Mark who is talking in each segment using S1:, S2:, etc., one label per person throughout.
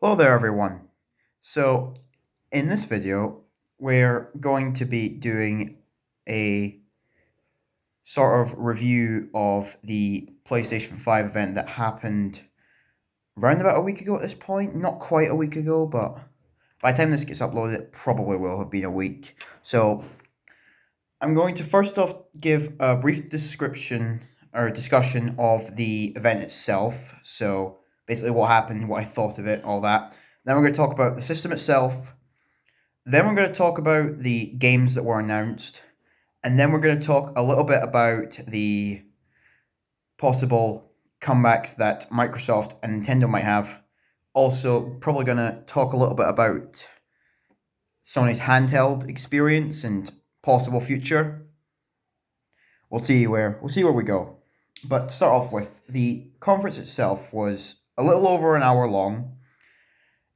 S1: Hello there, everyone. So, in this video, we're going to be doing a sort of review of the PlayStation 5 event that happened around about a week ago at this point. Not quite a week ago, but by the time this gets uploaded, it probably will have been a week. So, I'm going to first off give a brief description or discussion of the event itself. So, basically, what happened, what I thought of it, all that. Then we're going to talk about the system itself. Then we're going to talk about the games that were announced. And then we're going to talk a little bit about the possible comebacks that Microsoft and Nintendo might have. Also, probably going to talk a little bit about Sony's handheld experience and possible future. We'll see where we go. But to start off with, the conference itself was a little over an hour long.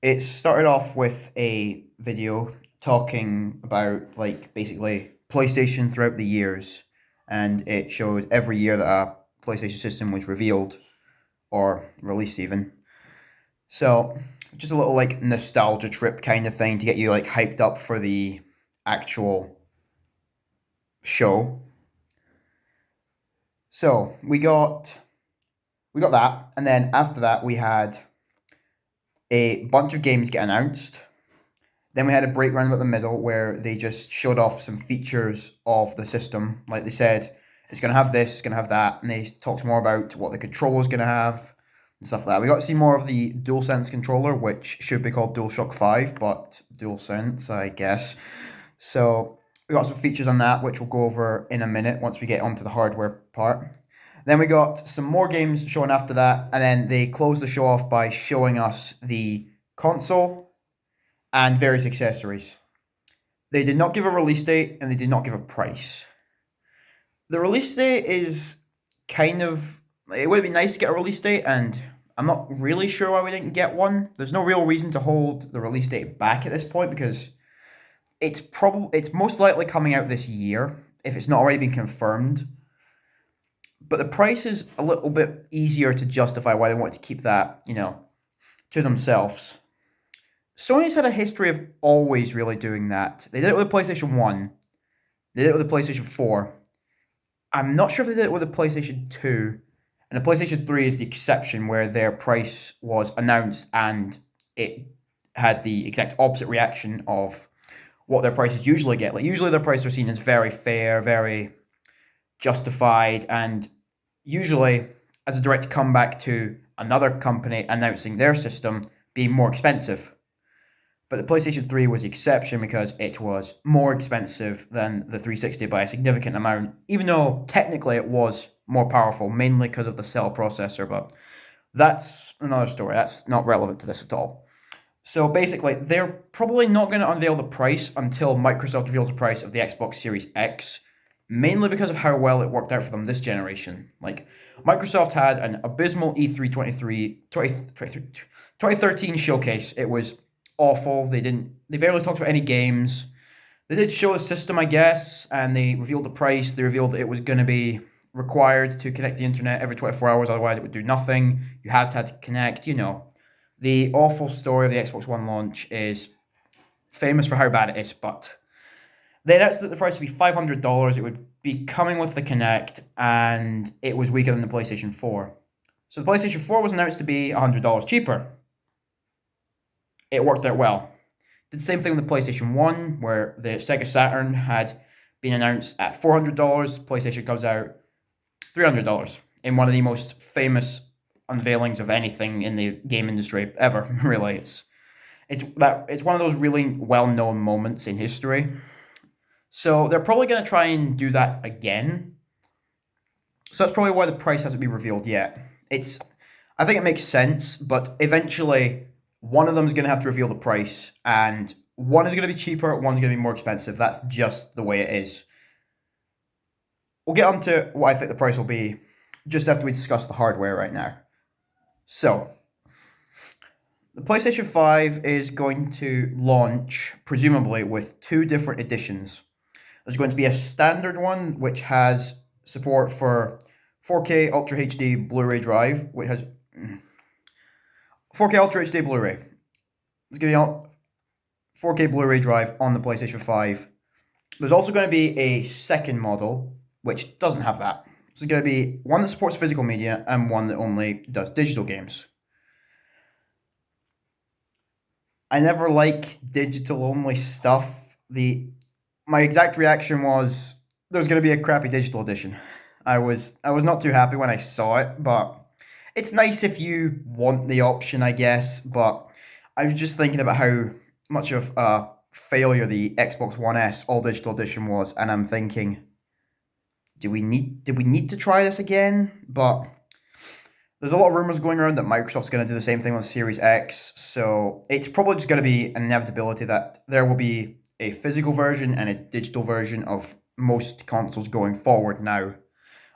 S1: It started off with a video talking about like basically PlayStation throughout the years, and it showed every year that a PlayStation system was revealed or released even. So just a little like nostalgia trip kind of thing to get you like hyped up for the actual show. So we got that, and then after that we had a bunch of games get announced. Then we had a break round about the middle where they just showed off some features of the system. Like they said, it's going to have this, it's going to have that, and they talked more about what the controller is going to have and stuff like that. We got to see more of the DualSense controller, which should be called DualShock 5, but DualSense, I guess. So we got some features on that, which we'll go over in a minute once we get onto the hardware part. Then we got some more games showing after that, and then they closed the show off by showing us the console and various accessories. They did not give a release date and they did not give a price. The release date is kind of. It would be nice to get a release date, and I'm not really sure why we didn't get one. There's no real reason to hold the release date back at this point because it's most likely coming out this year if it's not already been confirmed. But the price is a little bit easier to justify why they want to keep that, to themselves. Sony's had a history of always really doing that. They did it with the PlayStation 1. They did it with the PlayStation 4. I'm not sure if they did it with the PlayStation 2. And the PlayStation 3 is the exception where their price was announced and it had the exact opposite reaction of what their prices usually get. Like usually their prices are seen as very fair, very justified, and usually as a direct comeback to another company announcing their system being more expensive. But the PlayStation 3 was the exception because it was more expensive than the 360 by a significant amount, even though technically it was more powerful, mainly because of the cell processor, but that's another story. That's not relevant to this at all. So basically, they're probably not going to unveil the price until Microsoft reveals the price of the Xbox Series X, mainly because of how well it worked out for them this generation. Like, Microsoft had an abysmal E3 2013 showcase. It was awful. They barely talked about any games. They did show a system, I guess, and they revealed the price. They revealed that it was going to be required to connect to the internet every 24 hours, otherwise it would do nothing. You had to connect, The awful story of the Xbox One launch is famous for how bad it is, but they announced that the price would be $500. It would be coming with the Kinect, and it was weaker than the PlayStation 4. So the PlayStation 4 was announced to be $100 cheaper. It worked out well. Did the same thing with the PlayStation 1, where the Sega Saturn had been announced at $400. PlayStation comes out $300 in one of the most famous unveilings of anything in the game industry ever. Really, it's one of those really well-known moments in history. So they're probably going to try and do that again. So that's probably why the price hasn't been revealed yet. I think it makes sense, but eventually one of them is going to have to reveal the price, and one is going to be cheaper, one's going to be more expensive. That's just the way it is. We'll get on to what I think the price will be just after we discuss the hardware right now. So, the PlayStation 5 is going to launch, presumably, with two different editions. There's going to be a standard one, which has support for 4K Ultra HD Blu-ray drive, which has 4K Ultra HD Blu-ray. There's going to be a 4K Blu-ray drive on the PlayStation 5. There's also going to be a second model, which doesn't have that. So there's going to be one that supports physical media and one that only does digital games. I never like digital-only stuff. My exact reaction was there's going to be a crappy digital edition. I was not too happy when I saw it, but it's nice if you want the option, I guess. But I was just thinking about how much of a failure the Xbox One S all digital edition was, and I'm thinking, did we need to try this again? But there's a lot of rumors going around that Microsoft's going to do the same thing with Series X, so it's probably just going to be an inevitability that there will be a physical version and a digital version of most consoles going forward now,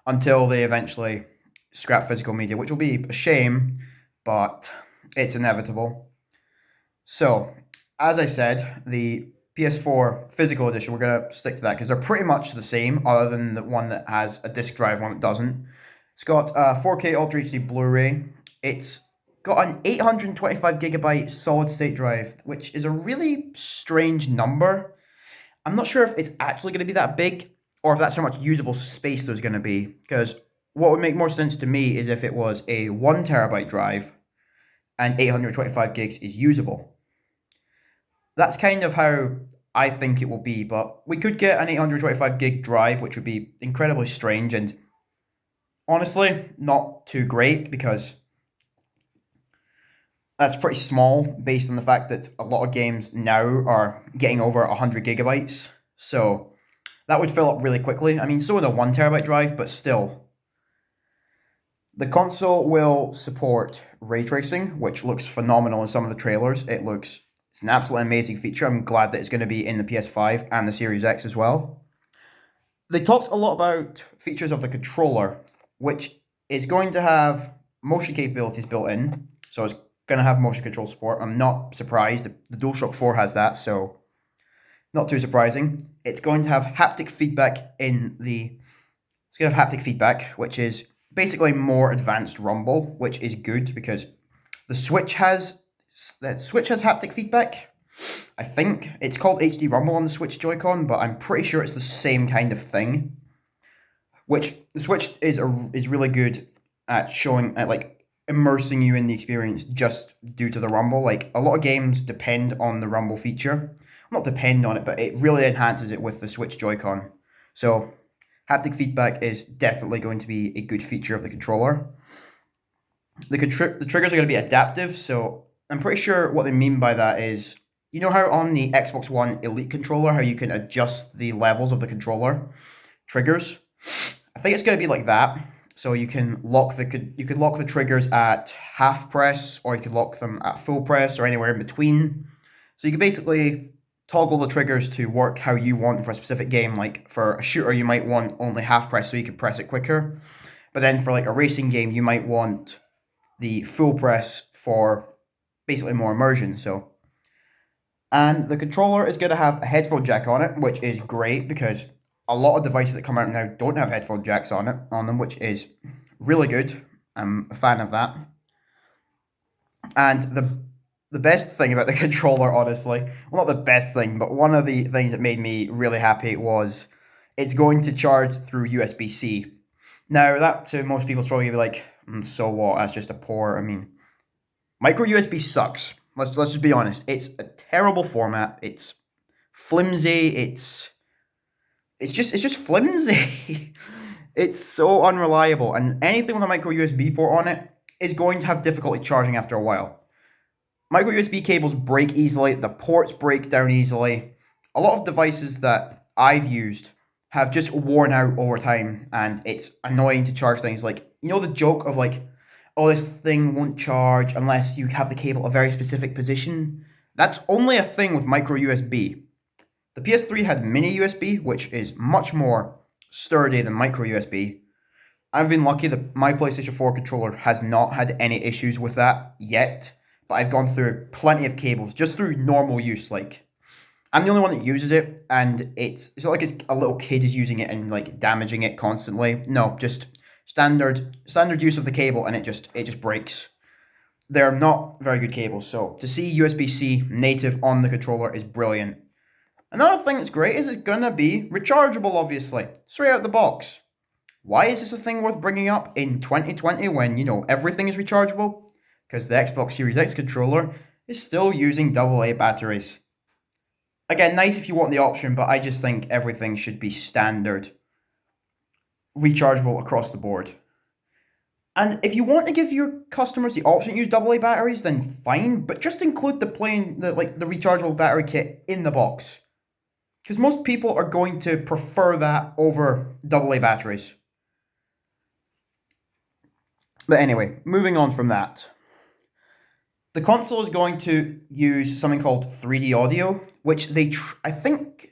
S1: until they eventually scrap physical media, which will be a shame, but it's inevitable. So, as I said, the PS4 physical edition, we're going to stick to that because they're pretty much the same, other than the one that has a disc drive, one that doesn't. It's got a 4K Ultra HD Blu-ray. It's got an 825GB solid state drive, which is a really strange number. I'm not sure if it's actually going to be that big or if that's how much usable space there's going to be, because what would make more sense to me is if it was a 1TB drive and 825 gigs is usable. That's kind of how I think it will be, but we could get an 825 gig drive, which would be incredibly strange and honestly not too great, because that's pretty small based on the fact that a lot of games now are getting over 100 gigabytes. So that would fill up really quickly. I mean, so would a 1TB drive, but still. The console will support ray tracing, which looks phenomenal in some of the trailers. It's an absolutely amazing feature. I'm glad that it's going to be in the PS5 and the Series X as well. They talked a lot about features of the controller, which is going to have motion capabilities built in. So it's going to have motion control support. I'm not surprised. The DualShock 4 has that, so not too surprising. It's going to have haptic feedback It's going to have haptic feedback, which is basically more advanced rumble, which is good because the Switch has haptic feedback. I think it's called HD Rumble on the Switch Joy-Con, but I'm pretty sure it's the same kind of thing. Which the Switch is really good at showing, at like immersing you in the experience just due to the rumble. Like a lot of games depend on the rumble feature. Not depend on it, but it really enhances it with the Switch Joy-Con. So haptic feedback is definitely going to be a good feature of the controller. The triggers are going to be adaptive, so I'm pretty sure what they mean by that is, you know how on the Xbox One Elite controller, how you can adjust the levels of the controller triggers? I think it's going to be like that. So you can lock the triggers at half press, or you can lock them at full press, or anywhere in between. So you can basically toggle the triggers to work how you want for a specific game. Like for a shooter, you might want only half press so you can press it quicker. But then for like a racing game, you might want the full press for basically more immersion. And the controller is going to have a headphone jack on it, which is great because a lot of devices that come out now don't have headphone jacks on them, which is really good. I'm a fan of that. And the best thing about the controller, honestly, well, not the best thing, but one of the things that made me really happy was it's going to charge through USB-C. Now, that to most people is probably going to be like, so what? That's just a port. I mean, micro USB sucks. Let's just be honest. It's a terrible format. It's flimsy. It's just flimsy. It's so unreliable, and anything with a micro USB port on it is going to have difficulty charging after a while. Micro USB cables break easily. The ports break down easily. A lot of devices that I've used have just worn out over time, and it's annoying to charge things. Like, you know the joke of like, oh, this thing won't charge unless you have the cable a very specific position? That's only a thing with micro USB. The PS3 had mini USB, which is much more sturdy than micro USB. I've been lucky that my PlayStation 4 controller has not had any issues with that yet, but I've gone through plenty of cables just through normal use. Like, I'm the only one that uses it, and it's not like it's a little kid is using it and like damaging it constantly. No, just standard use of the cable, and it just breaks. they're not very good cables. So to see USB-C native on the controller is brilliant. Another thing that's great is it's gonna be rechargeable, obviously, straight out the box. Why is this a thing worth bringing up in 2020 when, everything is rechargeable? Because the Xbox Series X controller is still using AA batteries. Again, nice if you want the option, but I just think everything should be standard, rechargeable across the board. And if you want to give your customers the option to use AA batteries, then fine, but just include the rechargeable battery kit in the box. Because most people are going to prefer that over AA batteries. But anyway, moving on from that. The console is going to use something called 3D audio, which I think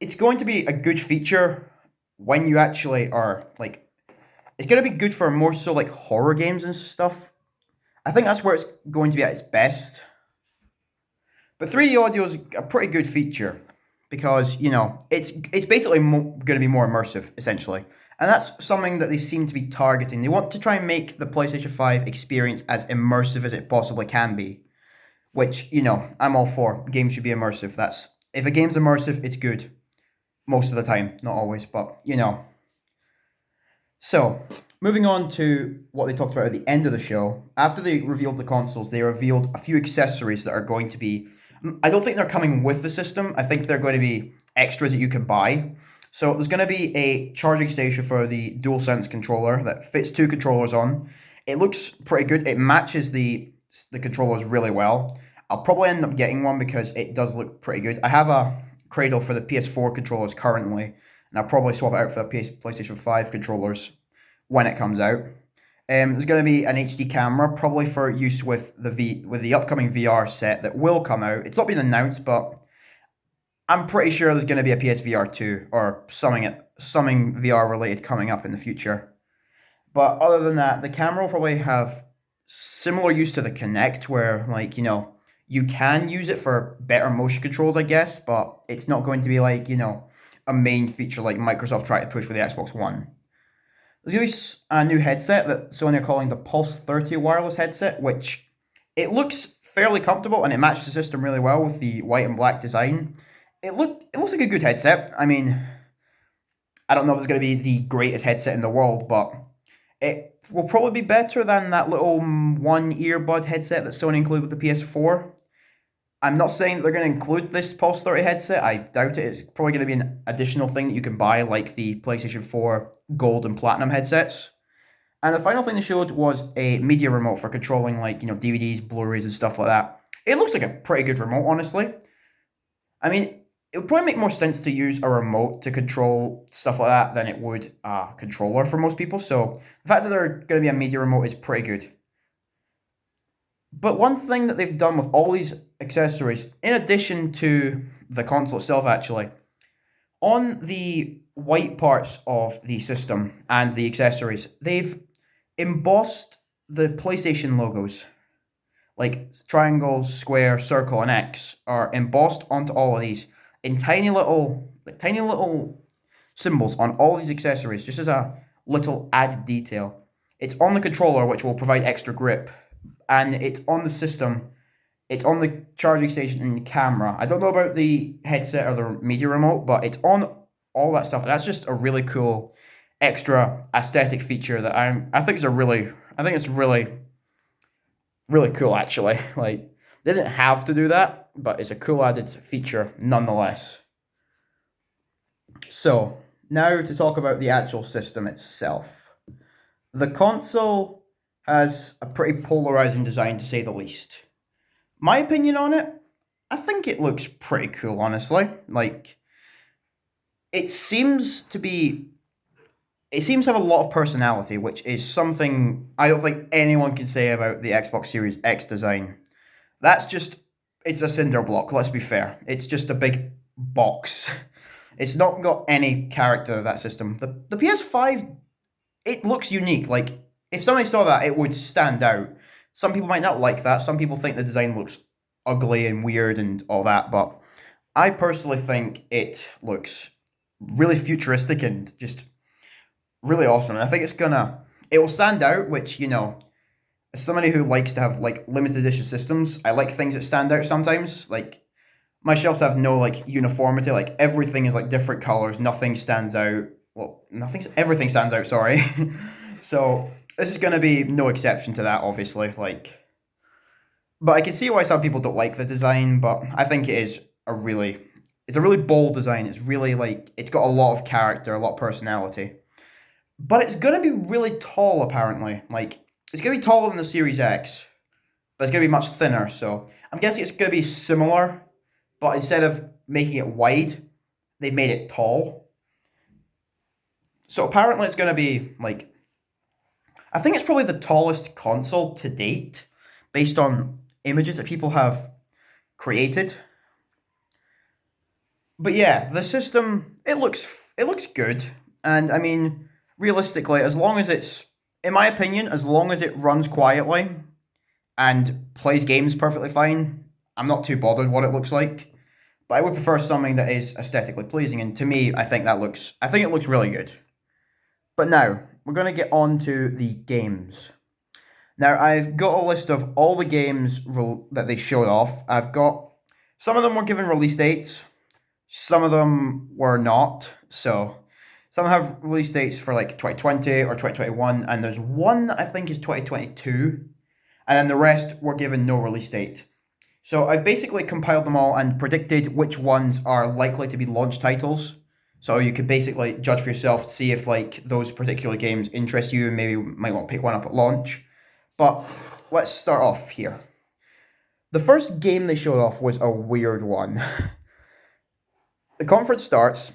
S1: it's going to be a good feature when you actually are it's going to be good for more so like horror games and stuff. I think that's where it's going to be at its best. But 3D audio is a pretty good feature because, it's basically going to be more immersive, essentially. And that's something that they seem to be targeting. They want to try and make the PlayStation 5 experience as immersive as it possibly can be. Which, I'm all for. Games should be immersive. If a game's immersive, it's good. Most of the time. Not always, but, So, moving on to what they talked about at the end of the show. After they revealed the consoles, they revealed a few accessories that are going to be... I don't think they're coming with the system. I think they're going to be extras that you can buy. So there's going to be a charging station for the DualSense controller that fits 2 controllers on. It looks pretty good. It matches the controllers really well. I'll probably end up getting one because it does look pretty good. I have a cradle for the PS4 controllers currently, and I'll probably swap it out for the PlayStation 5 controllers when it comes out. There's going to be an HD camera, probably for use with the upcoming VR set that will come out. It's not been announced, but I'm pretty sure there's going to be a PSVR 2 or something VR related coming up in the future. But other than that, the camera will probably have similar use to the Kinect, where you can use it for better motion controls, I guess, but it's not going to be a main feature like Microsoft tried to push for the Xbox One. There's going to be a new headset that Sony are calling the Pulse 30 wireless headset, which it looks fairly comfortable and it matches the system really well with the white and black design. It looks like a good headset. I mean, I don't know if it's going to be the greatest headset in the world, but it will probably be better than that little one earbud headset that Sony included with the PS4. I'm not saying that they're going to include this Pulse 30 headset. I doubt it. It's probably going to be an additional thing that you can buy, like the PlayStation 4 Gold and Platinum headsets. And the final thing they showed was a media remote for controlling, DVDs, Blu-rays, and stuff like that. It looks like a pretty good remote, honestly. I mean, it would probably make more sense to use a remote to control stuff like that than it would a controller for most people. So the fact that they're going to be a media remote is pretty good. But one thing that they've done with all these accessories, in addition to the console itself actually, on the white parts of the system and the accessories, they've embossed the PlayStation logos. Like triangle, square, circle, and X are embossed onto all of these in tiny little symbols on all these accessories, just as a little added detail. It's on the controller, which will provide extra grip, and it's on the system. It's on the charging station and the camera. I don't know about the headset or the media remote, but it's on all that stuff. That's just a really cool extra aesthetic feature that I think it's really really cool actually. Like, they didn't have to do that, but it's a cool added feature nonetheless. So, now to talk about the actual system itself. The console has a pretty polarizing design to say the least. My opinion on it, I think it looks pretty cool, honestly. It seems to have a lot of personality, which is something I don't think anyone can say about the Xbox Series X design. It's a cinder block, let's be fair. It's just a big box. It's not got any character, that system. The PS5, it looks unique. Like, if somebody saw that, it would stand out. Some people might not like that. Some people think the design looks ugly and weird and all that, but I personally think it looks really futuristic and just really awesome. And I think it will stand out, which, as somebody who likes to have like limited edition systems, I like things that stand out sometimes. Like my shelves have no like uniformity. Like everything is like different colors. Nothing stands out. Well, everything stands out. Sorry. So this is gonna be no exception to that, obviously. Like, but I can see why some people don't like the design. But I think it's a really bold design. It's really like it's got a lot of character, a lot of personality. But it's gonna be really tall, apparently. Like it's gonna be taller than the Series X, but it's gonna be much thinner. So I'm guessing it's gonna be similar, but instead of making it wide, they've made it tall. So apparently it's gonna be like I think it's probably the tallest console to date, based on images that people have created. But yeah, the system it looks good, and I mean realistically, as long as it's in my opinion, as long as it runs quietly and plays games perfectly fine, I'm not too bothered what it looks like. But I would prefer something that is aesthetically pleasing, and to me, I think it looks really good. But now we're gonna get on to the games. Now I've got a list of all the games that they showed off. I've got some of them were given release dates, some of them were not. So some have release dates for like 2020 or 2021, and there's one that I think is 2022, and then the rest were given no release date. So I've basically compiled them all and predicted which ones are likely to be launch titles. So you could basically judge for yourself to see if like those particular games interest you and maybe might want to pick one up at launch. But let's start off here. The first game they showed off was a weird one. The conference starts,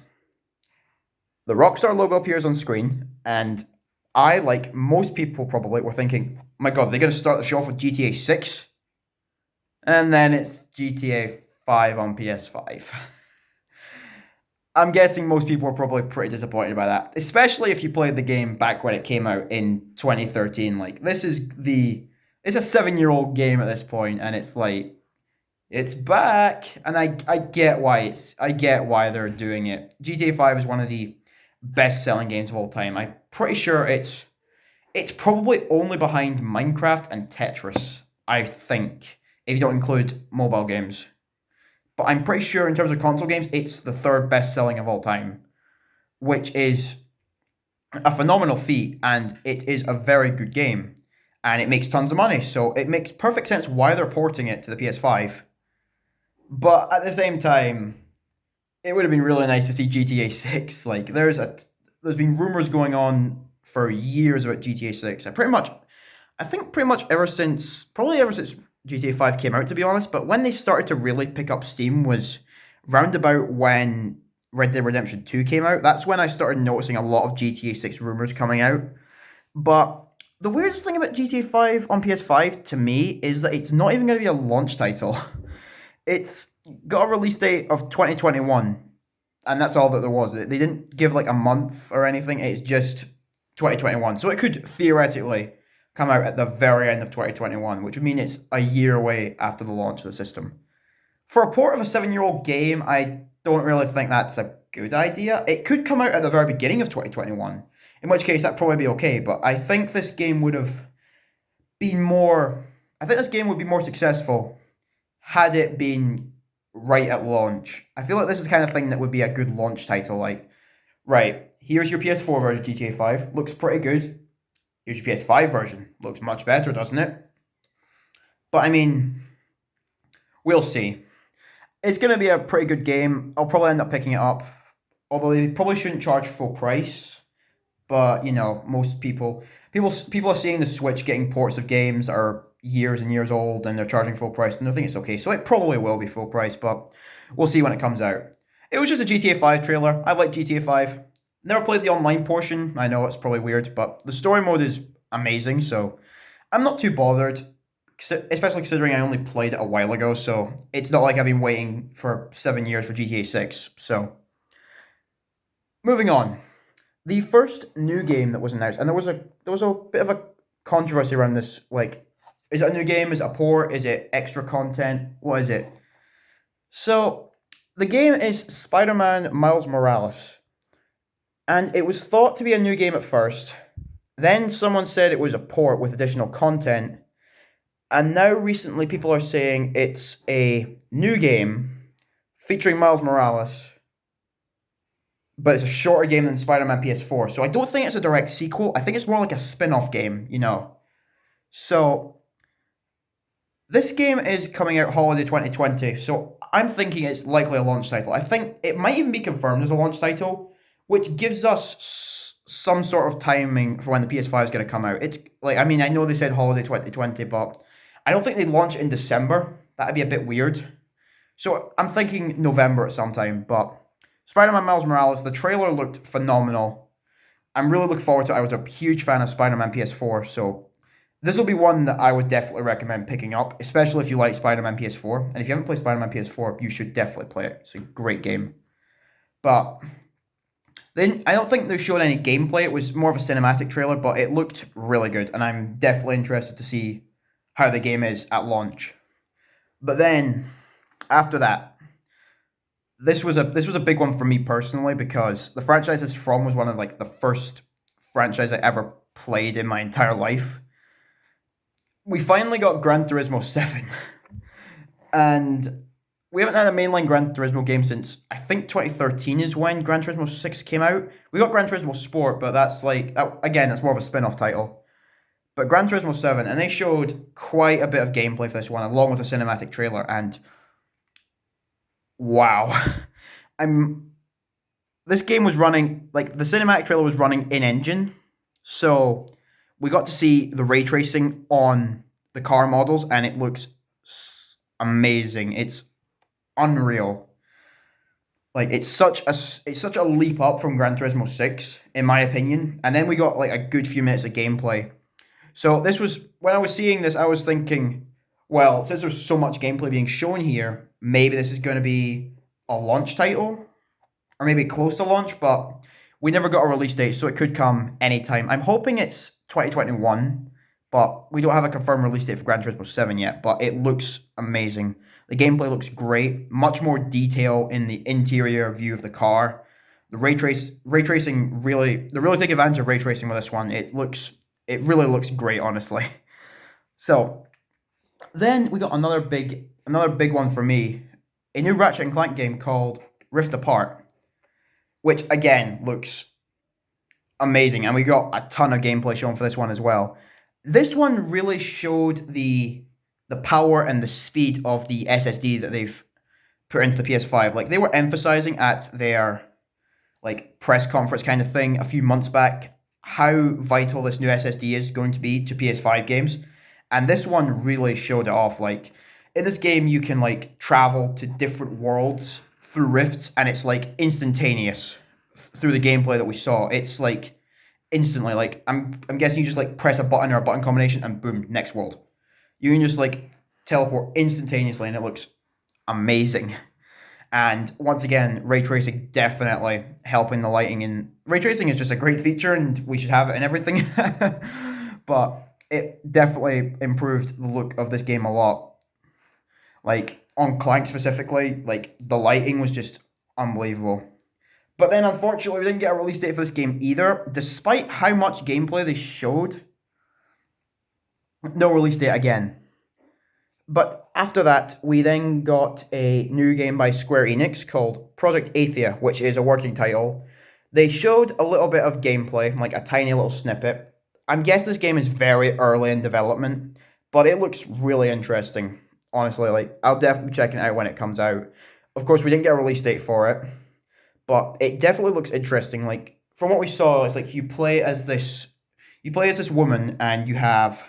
S1: the Rockstar logo appears on screen, and I, like most people probably, were thinking, oh my god, they're going to start the show off with GTA 6? And then it's GTA 5 on PS5. I'm guessing most people were probably pretty disappointed by that, especially if you played the game back when it came out in 2013. Like, it's a 7-year-old game at this point, and it's like, it's back, and I get why they're doing it. GTA 5 is one of the best-selling games of all time. I'm pretty sure it's probably only behind Minecraft and Tetris, I think, if you don't include mobile games. But I'm pretty sure in terms of console games, it's the third best-selling of all time, which is a phenomenal feat, and it is a very good game, and it makes tons of money, so it makes perfect sense why they're porting it to the PS5. But at the same time, it would have been really nice to see GTA 6. Like there's been rumors going on for years about GTA 6. I think pretty much ever since GTA 5 came out, to be honest, but when they started to really pick up steam was roundabout when Red Dead Redemption 2 came out. That's when I started noticing a lot of GTA 6 rumors coming out. But the weirdest thing about GTA 5 on PS5 to me is that it's not even going to be a launch title. It's got a release date of 2021, and that's all that there was. They didn't give like a month or anything. It's just 2021. So it could theoretically come out at the very end of 2021, which would mean it's a year away after the launch of the system. For a port of a 7-year-old game, I don't really think that's a good idea. It could come out at the very beginning of 2021, in which case that'd probably be okay, but I think this game would be more successful had it been right at launch. I feel like this is the kind of thing that would be a good launch title. Like, right, here's your PS4 version of GTA 5. Looks pretty good. Here's your PS5 version. Looks much better, doesn't it? But I mean, we'll see. It's going to be a pretty good game. I'll probably end up picking it up. Although they probably shouldn't charge full price. But, you know, most people are seeing the Switch getting ports of games that are years and years old, and they're charging full price, and I think it's okay. So it probably will be full price, but we'll see when it comes out. It was just a GTA 5 trailer. I like GTA 5. Never played the online portion. I know it's probably weird, but the story mode is amazing, so I'm not too bothered, especially considering I only played it a while ago, so it's not like I've been waiting for 7 years for GTA 6. So, moving on. The first new game that was announced, and there was a bit of a controversy around this, like, is it a new game? Is it a port? Is it extra content? What is it? So, the game is Spider-Man Miles Morales. And it was thought to be a new game at first. Then someone said it was a port with additional content. And now recently people are saying it's a new game featuring Miles Morales, but it's a shorter game than Spider-Man PS4. So I don't think it's a direct sequel. I think it's more like a spin-off game, you know. So this game is coming out holiday 2020. So I'm thinking it's likely a launch title. I think it might even be confirmed as a launch title, which gives us some sort of timing for when the PS5 is going to come out. It's like, I mean, I know they said holiday 2020, but I don't think they'd launch it in December. That'd be a bit weird. So I'm thinking November at some time, but Spider-Man Miles Morales, the trailer looked phenomenal. I'm really looking forward to it. I was a huge fan of Spider-Man PS4, so this will be one that I would definitely recommend picking up, especially if you like Spider-Man PS4. And if you haven't played Spider-Man PS4, you should definitely play it. It's a great game. But then I don't think they showed any gameplay. It was more of a cinematic trailer, but it looked really good, and I'm definitely interested to see how the game is at launch. But then after that, this was a big one for me personally because the franchise it's from was one of like the first franchise I ever played in my entire life. We finally got Gran Turismo 7. And we haven't had a mainline Gran Turismo game since I think 2013 is when Gran Turismo 6 came out. We got Gran Turismo Sport, but that's like again, that's more of a spin-off title. But Gran Turismo 7, and they showed quite a bit of gameplay for this one, along with a cinematic trailer, and wow. I'm this game was running like the cinematic trailer was running in engine, so we got to see the ray tracing on the car models, and it looks amazing. It's unreal. Like it's such a leap up from Gran Turismo 6 in my opinion. And then we got like a good few minutes of gameplay. So this was when I was seeing this I was thinking, well, since there's so much gameplay being shown here, maybe this is going to be a launch title or maybe close to launch, but we never got a release date, so it could come anytime. I'm hoping it's 2021, but we don't have a confirmed release date for Gran Turismo 7 yet, but it looks amazing. The gameplay looks great, much more detail in the interior view of the car. The ray tracing really, they're really taking advantage of ray tracing with this one. It really looks great, honestly. So then we got another big one for me, a new Ratchet and Clank game called Rift Apart, which again looks amazing, and we got a ton of gameplay shown for this one as well. This one really showed the power and the speed of the SSD that they've put into the PS5. Like they were emphasizing at their like press conference kind of thing a few months back how vital this new SSD is going to be to PS5 games. And this one really showed it off. Like in this game you can like travel to different worlds through rifts, and it's like instantaneous through the gameplay that we saw. It's like instantly, like I'm guessing you just like press a button or a button combination and boom, next world. You can just like teleport instantaneously, and it looks amazing. And once again, ray tracing definitely helping the lighting. And ray tracing is just a great feature, and we should have it in everything. But it definitely improved the look of this game a lot. Like on Clank specifically, like the lighting was just unbelievable. But then unfortunately, we didn't get a release date for this game either, despite how much gameplay they showed. No release date again. But after that, we then got a new game by Square Enix called Project Athia, which is a working title. They showed a little bit of gameplay, like a tiny little snippet. I'm guessing this game is very early in development, but it looks really interesting. Honestly, like I'll definitely be checking it out when it comes out. Of course, we didn't get a release date for it, but it definitely looks interesting. Like from what we saw, it's like you play as this woman, and you have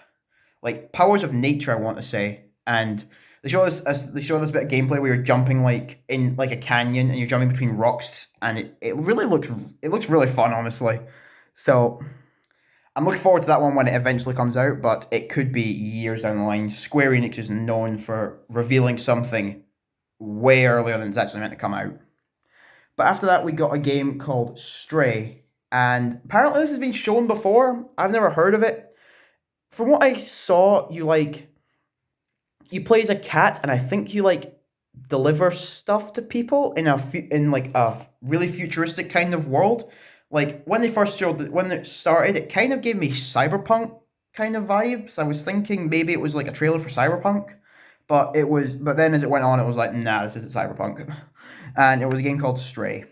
S1: like powers of nature, I want to say, and they show this bit of gameplay where you're jumping like in like a canyon, and you're jumping between rocks, and it looks really fun, honestly. So I'm looking forward to that one when it eventually comes out, but it could be years down the line. Square Enix is known for revealing something way earlier than it's actually meant to come out. But after that, we got a game called Stray, and apparently this has been shown before. I've never heard of it. From what I saw, you play as a cat, and I think you like deliver stuff to people in like a really futuristic kind of world. Like when it started, it kind of gave me cyberpunk kind of vibes. I was thinking maybe it was like a trailer for Cyberpunk, but it was. But then as it went on, it was like, nah, this isn't Cyberpunk, and it was a game called Stray.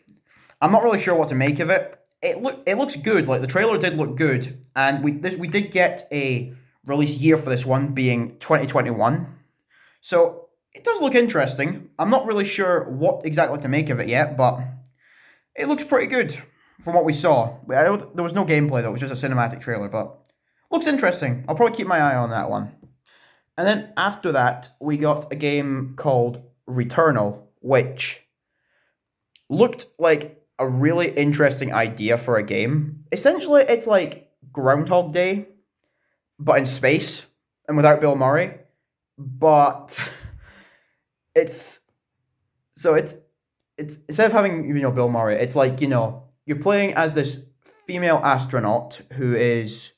S1: I'm not really sure what to make of it. It looks good. Like the trailer did look good, and we did get a release year for this one being 2021. So it does look interesting. I'm not really sure what exactly to make of it yet, but it looks pretty good from what we saw. There was no gameplay though; it was just a cinematic trailer, but looks interesting. I'll probably keep my eye on that one. And then after that, we got a game called Returnal, which looked like a really interesting idea for a game. Essentially, it's like Groundhog Day, but in space and without Bill Murray. But it's so it's instead of having Bill Murray, it's like you're playing as this female astronaut who is.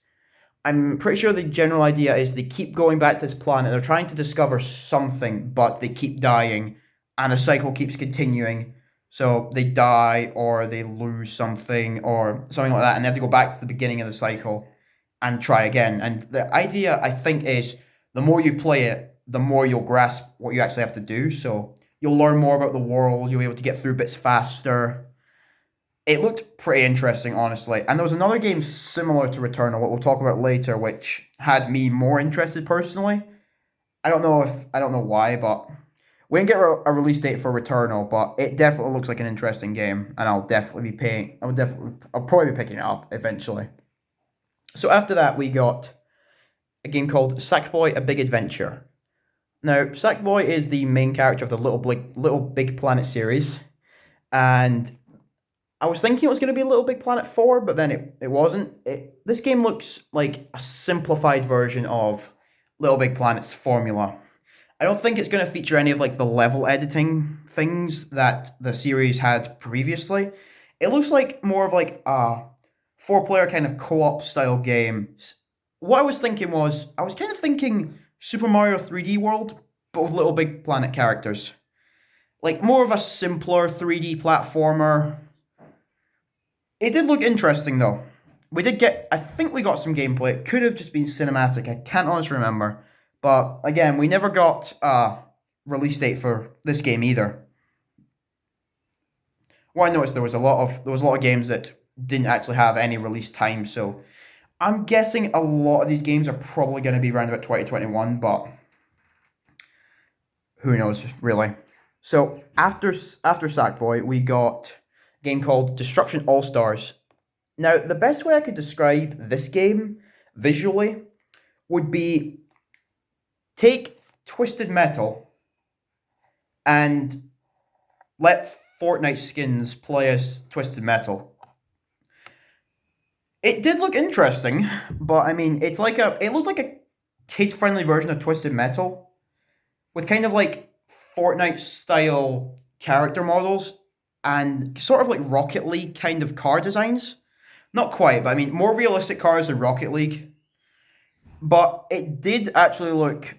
S1: I'm pretty sure the general idea is they keep going back to this planet. They're trying to discover something, but they keep dying, and the cycle keeps continuing. So they die, or they lose something, or something like that, and they have to go back to the beginning of the cycle and try again. And the idea, I think, is the more you play it, the more you'll grasp what you actually have to do. So you'll learn more about the world. You'll be able to get through bits faster. It looked pretty interesting, honestly. And there was another game similar to Returnal, what we'll talk about later, which had me more interested personally. I don't know why, but we didn't get a release date for Returnal, but it definitely looks like an interesting game, and I'll probably be picking it up eventually. So after that, we got a game called Sackboy: A Big Adventure. Now, Sackboy is the main character of the Little Big Planet series, and I was thinking it was going to be a Little Big Planet 4, but then it wasn't. This game looks like a simplified version of Little Big Planet's formula. I don't think it's going to feature any of like the level editing things that the series had previously. It looks like more of like a four-player kind of co-op style game. What I was thinking was, I was kind of thinking Super Mario 3D World, but with Little Big Planet characters. Like more of a simpler 3D platformer. It did look interesting though. I think we got some gameplay. It could have just been cinematic. I can't honestly remember. But again, we never got a release date for this game either. Well, I noticed there was a lot of games that didn't actually have any release time. So I'm guessing a lot of these games are probably going to be around about 2021, but who knows really. So after Sackboy, we got a game called Destruction All Stars. Now, the best way I could describe this game visually would be take Twisted Metal and let Fortnite skins play as Twisted Metal. It did look interesting, but I mean, it looked like a kid-friendly version of Twisted Metal with kind of like Fortnite style character models and sort of like Rocket League kind of car designs. Not quite, but I mean more realistic cars than Rocket League. But it did actually look.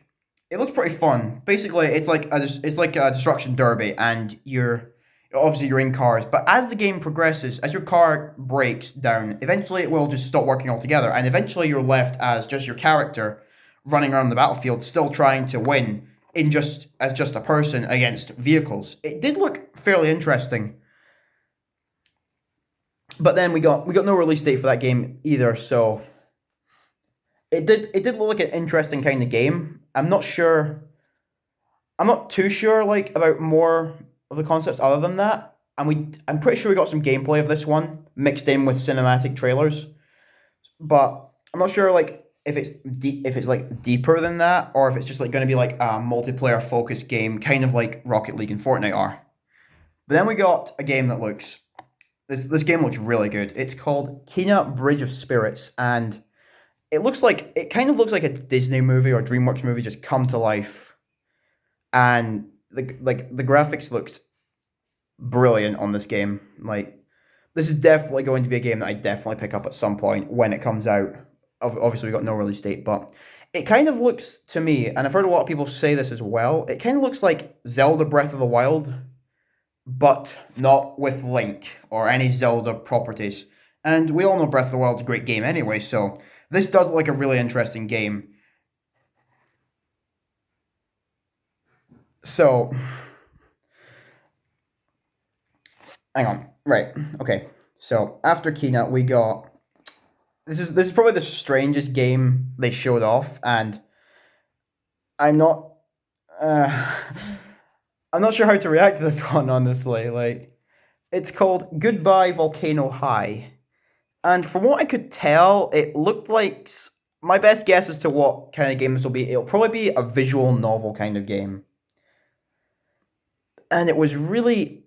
S1: It looks pretty fun. Basically, it's like a destruction derby, and you're in cars. But as the game progresses, as your car breaks down, eventually it will just stop working altogether, and eventually you're left as just your character running around the battlefield, still trying to win as just a person against vehicles. It did look fairly interesting. But then we got no release date for that game either, so it did look like an interesting kind of game. I'm not too sure like about more of the concepts other than that. And I'm pretty sure we got some gameplay of this one mixed in with cinematic trailers. But I'm not sure like if it's like deeper than that, or if it's just like going to be like a multiplayer focused game, kind of like Rocket League and Fortnite are. But then we got a game that looks this game looks really good. It's called Kena Bridge of Spirits, and it kind of looks like a Disney movie or DreamWorks movie just come to life, and the graphics looked brilliant on this game. Like this is definitely going to be a game that I definitely pick up at some point when it comes out. Obviously, we got no release date, but it kind of looks to me, and I've heard a lot of people say this as well. It kind of looks like Zelda Breath of the Wild, but not with Link or any Zelda properties. And we all know Breath of the Wild's a great game anyway, so This does look like a really interesting game. So, hang on. Right. Okay. So after Keynote, we got this is probably the strangest game they showed off, and I'm not uh, I'm not sure how to react to this one. Honestly, like it's called Goodbye Volcano High, and from what I could tell, it looked like my best guess as to what kind of game this will be. It'll probably be a visual novel kind of game, and it was really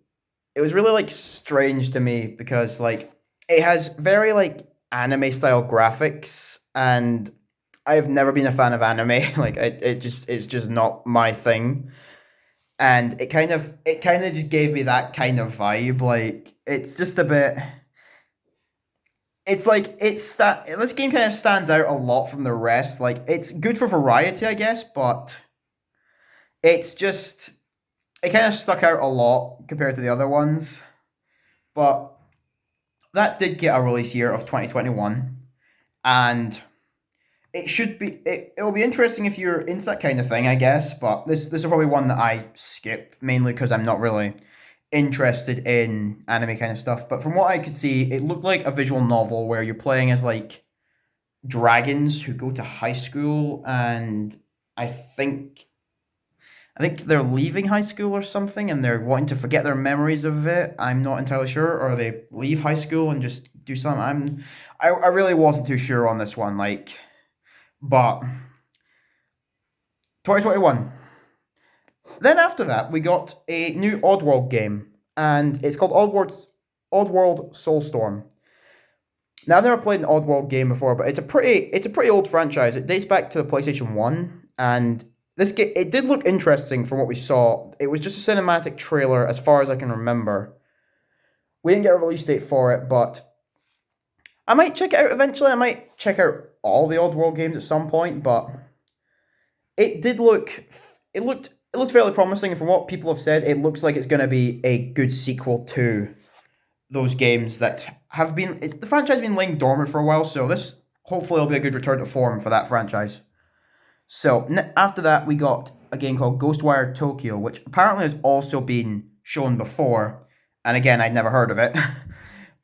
S1: like strange to me because like it has very like anime style graphics, and I've never been a fan of anime. Like it's just not my thing. And it kind of just gave me that kind of vibe. Like it's just a bit. It's like this game kind of stands out a lot from the rest. Like it's good for variety, I guess, but it's just it kind of stuck out a lot compared to the other ones. But that did get a release year of 2021, and it will be interesting if you're into that kind of thing, I guess. But this is probably one that I skip mainly because I'm not really interested in anime kind of stuff. But from what I could see, it looked like a visual novel where you're playing as like dragons who go to high school, and I think I think they're leaving high school or something, and they're wanting to forget their memories of it. I'm not entirely sure, or they leave high school and just do something. I really wasn't too sure on this one, like, but 2021. Then after that, we got a new Oddworld game, and it's called Oddworld Soulstorm. Now, I've never played an Oddworld game before, but it's a pretty old franchise. It dates back to the PlayStation One, and this game it did look interesting from what we saw. It was just a cinematic trailer, as far as I can remember. We didn't get a release date for it, but I might check it out eventually. I might check out all the Oddworld games at some point, but it did look it looked fairly promising, and from what people have said, it looks like it's going to be a good sequel to those games that have been the franchise has been laying dormant for a while. So this hopefully will be a good return to form for that franchise. So after that, we got a game called Ghostwire Tokyo, which apparently has also been shown before, and again, I'd never heard of it.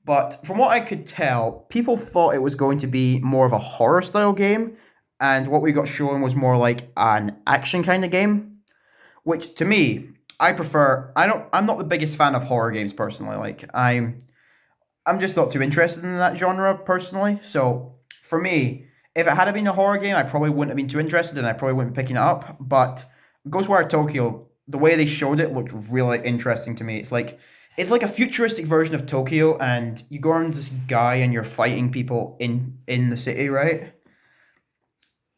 S1: But from what I could tell, people thought it was going to be more of a horror style game, and what we got shown was more like an action kind of game. Which to me, I prefer. I'm not the biggest fan of horror games personally. Like I'm just not too interested in that genre personally. So for me, if it had been a horror game, I probably wouldn't have been too interested, and I probably wouldn't be picking it up. But Ghostwire Tokyo, the way they showed it looked really interesting to me. It's like a futuristic version of Tokyo, and you go around this guy and you're fighting people in the city, right?